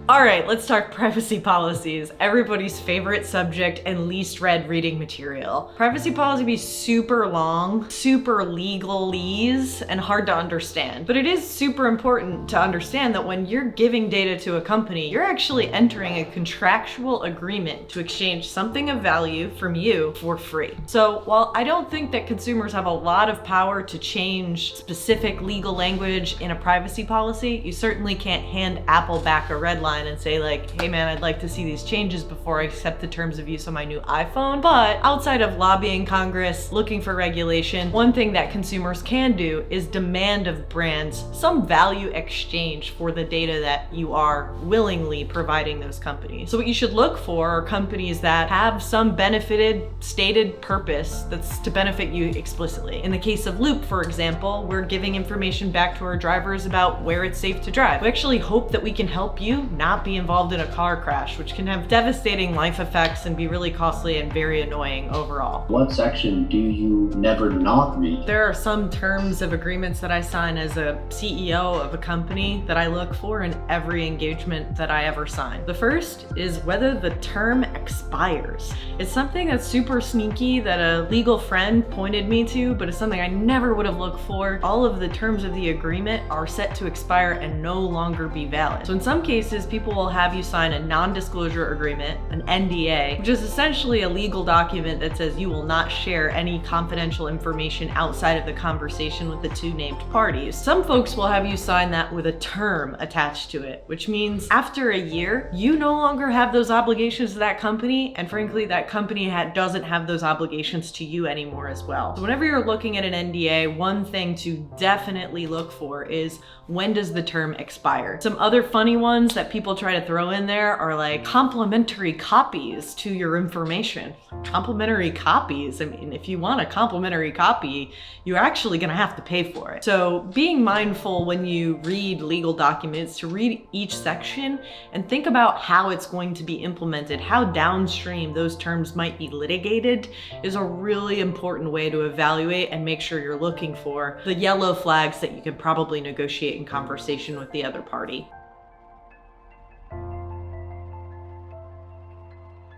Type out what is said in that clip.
All right, let's talk privacy policies. Everybody's favorite subject and least read reading material. Privacy policy be super long, super legalese, and hard to understand. But it is super important to understand that when you're giving data to a company, you're actually entering a contractual agreement to exchange something of value from you for free. So while I don't think that consumers have a lot of power to change specific legal language in a privacy policy, you certainly can't hand Apple back a red line and say like, hey man, I'd like to see these changes before I accept the terms of use on my new iPhone. But outside of lobbying Congress, looking for regulation, one thing that consumers can do is demand of brands some value exchange for the data that you are willingly providing those companies. So what you should look for are companies that have some benefited stated purpose that's to benefit you explicitly. In the case of Loop, for example, we're giving information back to our drivers about where it's safe to drive. We actually hope that we can help you not be involved in a car crash, which can have devastating life effects and be really costly and very annoying overall. What section do you never not read? There are some terms of agreements that I sign as a CEO of a company that I look for in every engagement that I ever sign. The first is whether the term expires. It's something that's super sneaky that a legal friend pointed me to, but it's something I never would have looked for. All of the terms of the agreement are set to expire and no longer be valid. So in some cases, people will have you sign a non-disclosure agreement, an NDA, which is essentially a legal document that says you will not share any confidential information outside of the conversation with the two named parties. Some folks will have you sign that with a term attached to it, which means after a year, you no longer have those obligations to that company, and frankly, that company doesn't have those obligations to you anymore as well. So whenever you're looking at an NDA, one thing to definitely look for is when does the term expire? Some other funny ones that people try to throw in there are like complementary copies to your information. Complementary copies, I mean, if you want a complimentary copy, you're actually gonna have to pay for it. So being mindful when you read legal documents to read each section and think about how it's going to be implemented, how downstream those terms might be litigated is a really important way to evaluate and make sure you're looking for the yellow flags that you can probably negotiate in conversation with the other party.